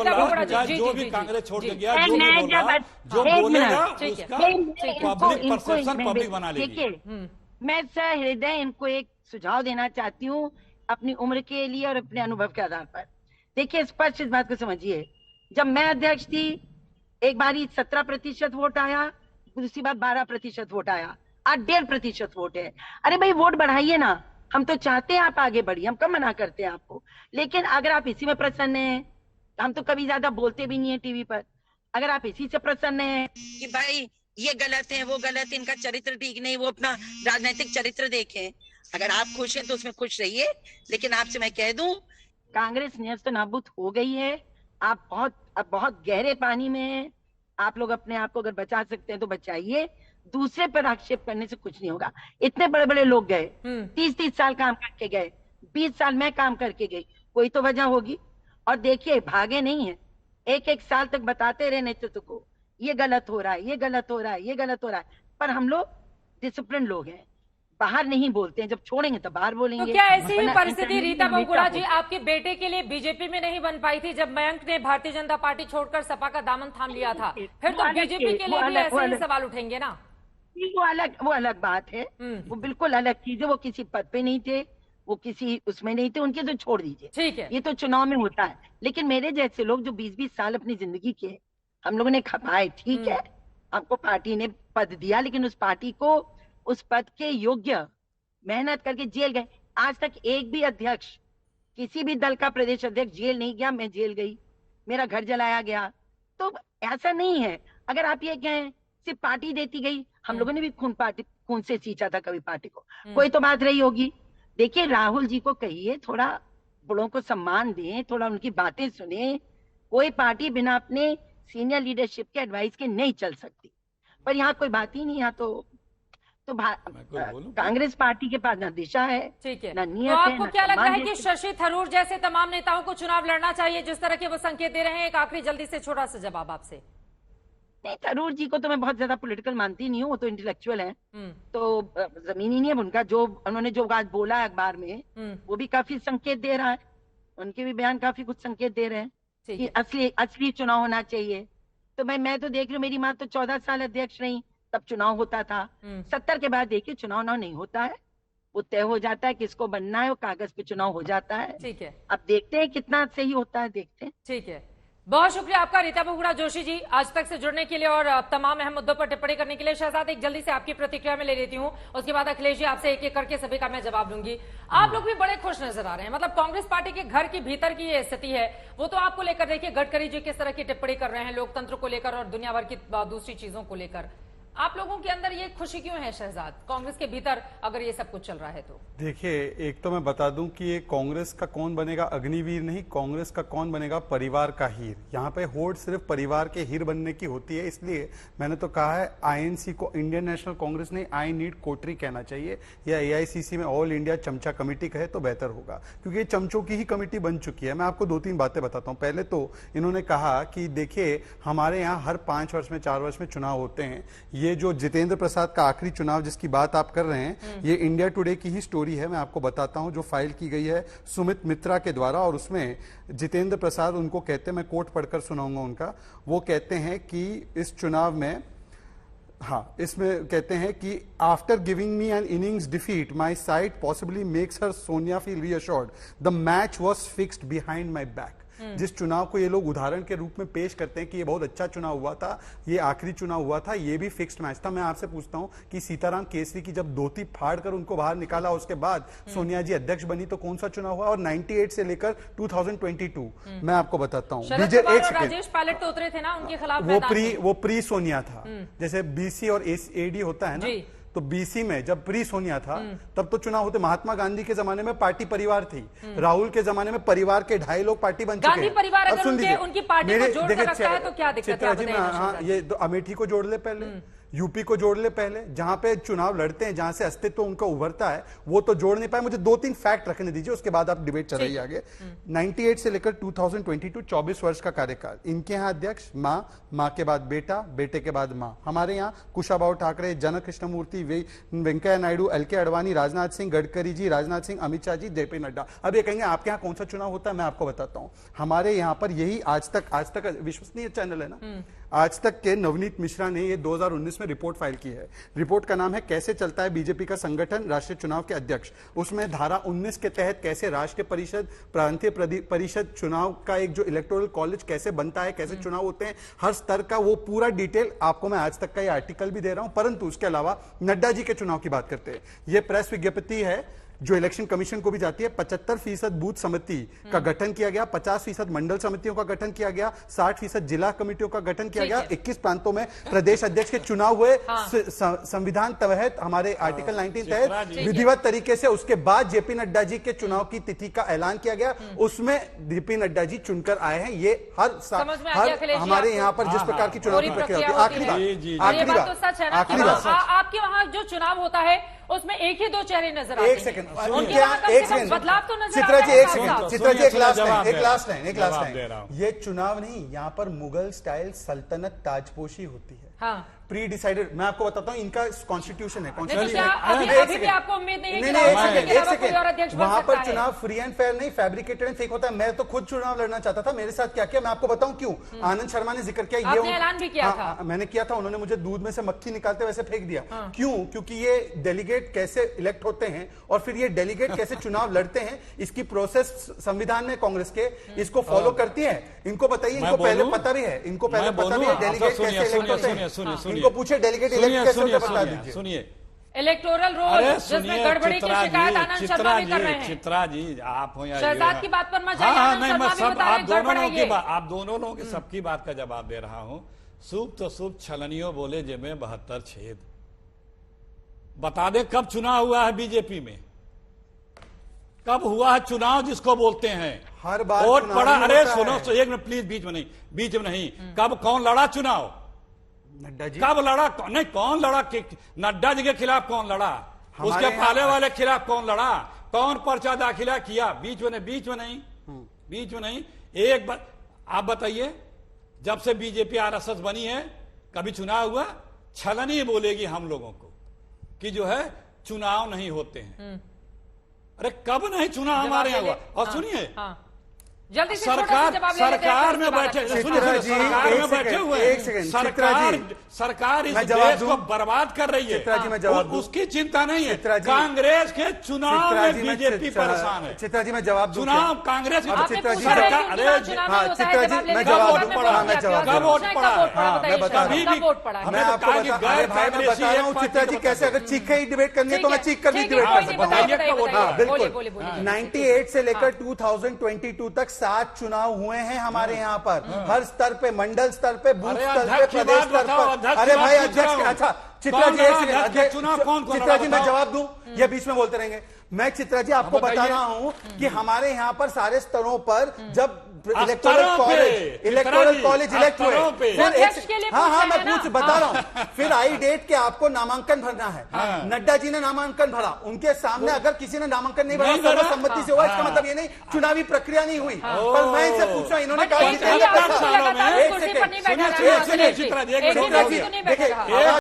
रीता बोगड़ा चाहे जो भी कांग्रेस छोड़ के गया, जो भी बोला, जो बोलेगा उसका पब्लिक परसेप्शन पब्लिक बना लेगी। देखिए, मैं सहृदय इनको एक सुझाव देना चाहती हूँ अपनी उम्र के लिए और अपने अनुभव के आधार पर। देखिए, स्पष्ट इस बात को समझिए, जब मैं अध्यक्ष थी एक बारी 17% वोट आया, दूसरी बार 12% वोट आया, आज 1.5% वोट है। अरे भाई वोट बढ़ाइए ना, हम तो चाहते हैं आप आगे बढ़िए, हम कब मना करते हैं आपको। लेकिन अगर आप इसी में प्रसन्न हैं, हम तो कभी ज्यादा बोलते भी नहीं है टीवी पर, अगर आप इसी से प्रसन्न हैं कि भाई ये गलत है वो गलत है, इनका चरित्र ठीक नहीं, वो अपना राजनीतिक चरित्र देखें, अगर आप खुश हैं तो उसमें खुश रहिए। लेकिन आपसे मैं कह दूं, कांग्रेस न्यस्त नाबूद हो गई है। आप बहुत गहरे पानी में हैं। आप लोग अपने आप को अगर बचा सकते हैं तो बचाइए, दूसरे पर आक्षेप करने से कुछ नहीं होगा। इतने बड़े बड़े लोग गए, 30-30 साल काम करके गए, 20 साल मैं काम करके गई, कोई तो वजह होगी। और देखिए, भागे नहीं है, एक साल तक बताते रहे नेतृत्व को ये गलत हो रहा है, ये गलत हो रहा है, ये गलत हो रहा है, पर हम लोग डिसिप्लिन लोग हैं, बाहर नहीं बोलते हैं, जब छोड़ेंगे तो बाहर बोलेंगे। तो क्या ऐसी ही परिस्थिति रीता बहुगुणा जी आपके बेटे के लिए बीजेपी में नहीं बन पाई थी जब मयंक ने भारतीय जनता पार्टी छोड़कर सपा का दामन थाम लिया था? फिर तो बीजेपी के लिए भी ऐसे ही सवाल उठेंगे ना? वो अलग बात है, वो बिल्कुल अलग चीज है। वो किसी पद पे नहीं थे, वो किसी उसमें नहीं थे, उनके तो छोड़ दीजिए, ठीक है, ये तो चुनाव में होता है। लेकिन मेरे जैसे लोग जो 20-20 साल अपनी जिंदगी के हम लोगों ने खपाए, ठीक है, आपको पार्टी ने पद दिया, लेकिन उस पार्टी को उस पद के योग्य मेहनत करके जेल गए। आज तक एक भी अध्यक्ष, किसी भी दल का प्रदेश अध्यक्ष जेल नहीं गया, मैं जेल गई, मेरा घर जलाया गया। तो ऐसा नहीं है। अगर आप ये कहें सिर्फ पार्टी देती गई, हम लोगों ने भी खून से सींचा था कभी पार्टी को, कोई तो बात रही होगी। देखिए, राहुल जी को कहिए थोड़ा बड़ों को सम्मान दें, थोड़ा उनकी बातें सुने। कोई पार्टी बिना अपने सीनियर लीडरशिप के एडवाइस के नहीं चल सकती, पर यहाँ कोई बात ही नहीं। यहाँ तो कांग्रेस पार्टी के पास ना दिशा है, ठीक है, ना नियत तो है। आपको क्या लगता है कि शशि थरूर जैसे तमाम नेताओं को चुनाव लड़ना चाहिए जिस तरह के वो संकेत दे रहे हैं? एक आखिरी जल्दी से छोटा सा जवाब आपसे। नहीं, थरूर जी को तो मैं बहुत ज्यादा पॉलिटिकल मानती नहीं हूँ, वो तो इंटेलेक्चुअल है, तो जमीन ही नहीं है उनका। जो उन्होंने जो आज बोला है अखबार में, वो भी काफी संकेत दे रहा है, उनके भी बयान काफी कुछ संकेत दे रहे हैं कि असली चुनाव होना चाहिए। तो मैं तो देख रही हूँ, मेरी माँ तो 14 साल अध्यक्ष रही, तब चुनाव होता था। 70 के बाद देखिए चुनाव नहीं होता है, वो तय हो जाता है किसको बनना है, वो कागज पे चुनाव हो जाता है। ठीक है, अब देखते हैं कितना सही होता है, देखते हैं। ठीक है, बहुत शुक्रिया आपका रीता बहुगुणा जोशी जी आज तक से जुड़ने के लिए और तमाम अहम मुद्दों पर टिप्पणी करने के लिए। शहजाद, एक जल्दी से आपकी प्रतिक्रिया में ले लेती हूं, उसके बाद अखिलेश जी आपसे एक एक करके सभी का मैं जवाब दूंगी। आप लोग भी बड़े खुश नजर आ रहे हैं, मतलब कांग्रेस पार्टी के घर के भीतर की ये स्थिति है, वो तो आपको लेकर देखिए गडकरी जी किस तरह की टिप्पणी कर रहे हैं लोकतंत्र को लेकर और दुनिया भर की दूसरी चीजों को लेकर। आप लोगों के अंदर ये खुशी क्यों है शहजाद, कांग्रेस के भीतर अगर ये सब कुछ चल रहा है तो? देखिए, एक तो मैं बता दूं कि ये कांग्रेस का कौन बनेगा अग्निवीर नहीं, कांग्रेस का कौन बनेगा परिवार का हीर। यहाँ पे होड़ सिर्फ परिवार के हीर बनने की होती है। इसलिए मैंने तो कहा है आईएनसी को इंडियन नेशनल कांग्रेस नहीं आई नीड कोटरी कहना चाहिए, या एआईसीसी में ऑल इंडिया चमचा कमेटी कहे तो बेहतर होगा, क्योंकि ये चमचों की ही कमेटी बन चुकी है। मैं आपको 2-3 बातें बताता हूँ। पहले तो इन्होंने कहा कि देखिए हमारे यहाँ हर 5 वर्ष में 4 वर्ष में चुनाव होते हैं। ये जो जितेंद्र प्रसाद का आखिरी चुनाव जिसकी बात आप कर रहे हैं, ये इंडिया टुडे की ही स्टोरी है। मैं आपको बताता हूं, जो फाइल की गई है सुमित मित्रा के द्वारा, और उसमें जितेंद्र प्रसाद उनको कहते हैं, मैं कोट पढ़कर सुनाऊंगा उनका, वो कहते हैं कि इस चुनाव में, हाँ, इसमें कहते हैं कि after giving me an innings defeat my side possibly makes her Sonia feel reassured the match was fixed behind my back. जिस चुनाव को ये लोग उदाहरण के रूप में पेश करते हैं कि ये बहुत अच्छा चुनाव हुआ था, ये आखिरी चुनाव हुआ था, ये भी फिक्स्ड मैच था। मैं आपसे पूछता हूं कि सीताराम केसरी की जब धोती फाड़कर उनको बाहर निकाला, उसके बाद सोनिया जी अध्यक्ष बनी, तो कौन सा चुनाव हुआ? और 98 से लेकर 2022 मैं आपको बताता हूं, राजेश पायलट तो उतरे थे ना उनके खिलाफ, वो प्री सोनिया था। जैसे बीसी और एडी होता है ना, तो बीसी में जब प्री सोनिया था तब तो चुनाव होते। महात्मा गांधी के जमाने में पार्टी परिवार थी, राहुल के जमाने में परिवार के 2.5 लोग पार्टी बन चुके हैं। परिवार अगर उनकी पार्टी को जोड़ कर रखा है तो क्या दिक्कत है? हाँ, ये तो अमेठी को जोड़ ले पहले, यूपी को जोड़ ले पहले, जहां पे चुनाव लड़ते हैं, जहां से अस्तित्व उनका उभरता है, वो तो जोड़ नहीं पाए। मुझे 2-3 फैक्ट रखने दीजिए, उसके बाद आप डिबेट चल रही है आगे। 98 से लेकर 2022 24 वर्ष का कार्यकाल। इनके यहाँ अध्यक्ष माँ के बाद बेटा, बेटे के बाद माँ। हमारे यहाँ कुशाभाऊ ठाकरे, जनक कृष्णमूर्ति, वेंकैया नायडू, एलके अडवाणी, राजनाथ सिंह, गडकरी जी, राजनाथ सिंह, अमित शाह जी, जेपी नड्डा। अब ये कहेंगे आपके यहाँ कौन सा चुनाव होता है, मैं आपको बताता हूं। हमारे यहाँ पर यही आज तक विश्वसनीय चैनल है ना, आज तक के नवनीत मिश्रा ने ये 2019 में रिपोर्ट फाइल की है। रिपोर्ट का नाम है कैसे चलता है बीजेपी का संगठन, राष्ट्रीय चुनाव के अध्यक्ष। उसमें धारा 19 के तहत कैसे राष्ट्रीय परिषद, प्रांतीय परिषद चुनाव का एक जो इलेक्टोरल कॉलेज कैसे बनता है, कैसे चुनाव होते हैं, हर स्तर का वो पूरा डिटेल आपको मैं आज तक का ये आर्टिकल भी दे रहा हूं। परंतु उसके अलावा नड्डा जी के चुनाव की बात करते हैं। ये प्रेस विज्ञप्ति है जो इलेक्शन कमीशन को भी जाती है। 75% बूथ समिति का गठन किया गया, 50% मंडल समितियों का गठन किया गया, 60% जिला कमेटियों का गठन किया गया, 21 प्रांतों में प्रदेश अध्यक्ष के चुनाव हुए। संविधान तहत हमारे आर्टिकल 19 तहत विधिवत तरीके से उसके बाद जेपी नड्डा जी के चुनाव की तिथि का ऐलान किया गया। उसमें जेपी नड्डा जी चुनकर आए हैं। ये हर हमारे यहाँ पर जिस प्रकार की चुनाव की प्रक्रिया होती है। आखिरी बात आपके वहाँ जो चुनाव होता है उसमें एक ही 2 चेहरे नजर आते हैं। एक सेकंड बदलाव तो नजर चित्रा जी, एक सेकंड, आता है। चित्रा जी, एक लास्ट लाइन। ये चुनाव नहीं, यहाँ पर मुगल स्टाइल सल्तनत ताजपोशी होती है। हाँ। Pre decided. मैं आपको बताता हूँ, इनका कॉन्स्टिट्यूशन है। अभी भी आपको उम्मीद नहीं है कि वहां पर चुनाव फ्री एंड फेयर नहीं, फैब्रिकेटेड एंड फेक होता है। मैं तो खुद चुनाव लड़ना चाहता था, मेरे साथ क्या किया मैं आपको बताऊं क्यों। आनंद शर्मा ने जिक्र किया, ये ऐलान भी किया था। मैंने किया था, उन्होंने मुझे दूध में से मक्खी निकालते वैसे फेंक दिया। क्यों? क्योंकि ये डेलीगेट कैसे इलेक्ट होते हैं और फिर ये डेलीगेट कैसे चुनाव लड़ते हैं, इसकी प्रोसेस संविधान में कांग्रेस के इसको फॉलो करती है। इनको बताइए, इनको पहले पता भी है, इनको पहले पता भी है डेलीगेट कैसे इलेक्ट होते हैं। इनको पूछे डेलीगेट इलेक्ट कैसे होते हैं, बता दीजिए। सुनिए, इलेक्टोरल रोल जिसमें गड़बड़ी की शिकायत आनंद शर्मा भी कर रहे हैं। चित्रा जी, आप हो या शहजाद की बात पर मैं नहीं, मैं सब आप दोनों लोगों की सबकी बात का जवाब दे रहा हूं। सूप तो सूप छलनियों बोले जिनमें 72 छेद। बता दे कब चुनाव हुआ है बीजेपी में, कब हुआ है चुनाव जिसको बोलते हैं हर बार वोट पड़ा। अरे सुनो, एक मिनट प्लीज, बीच में नहीं। कब कौन लड़ा चुनाव? नड्डा जी। कब लड़ा? नहीं, कौन लड़ा? नड्डा जी के खिलाफ कौन लड़ा? उसके पाले वाले खिलाफ कौन लड़ा? कौन पर्चा दाखिला किया? बीच में नहीं। एक बार आप बताइए, जब से बीजेपी आरएसएस बनी है कभी चुनाव हुआ? छलनी बोलेगी हम लोगों को कि जो है चुनाव नहीं होते हैं। अरे कब नहीं चुनाव हमारे यहाँ हुआ? और सुनिए, जल्दी से सरकार में बैठे हुए हैं, सरकार इस देश को बर्बाद कर रही है, उसकी चिंता नहीं है। कांग्रेस के चुनाव में बीजेपी परेशान है। चित्रा जी, मैं जवाब दूं। चुनाव कांग्रेस चित्रा जी, चित्रा जी, मैं जवाब दूं। कब वोट पड़ा? कभी भी मैं आपको बता रहा हूँ चित्रा जी, कैसे अगर चीखे ही डिबेट करनी है तो मैं चीख कर भी डिबेट कर सकता हूँ। बिल्कुल। 98 से लेकर 2022 तक 7 चुनाव हुए हैं हमारे यहाँ पर, हर स्तर पे, मंडल स्तर पे, बूथ स्तर पे, प्रदेश स्तर पर। अरे भाई अध्यक्ष, अच्छा चित्रा जी, चित्रा जी मैं जवाब दूं, ये बीच में बोलते रहेंगे। मैं चित्रा जी आपको बता रहा हूं कि हमारे यहाँ पर सारे स्तरों पर जब इलेक्टोरल कॉलेज इलेक्ट हुए, हाँ मैं पूछ बता रहा हूँ, फिर आई डेट के आपको नामांकन भरना है। नड्डा जी ने नामांकन भरा, उनके सामने अगर किसी ने नामांकन नहीं भरा, सर्वसम्मति से हुआ, इसका मतलब ये नहीं चुनावी प्रक्रिया नहीं हुई। पर मैं इनसे पूछ रहा हूं, इन्होंने कहा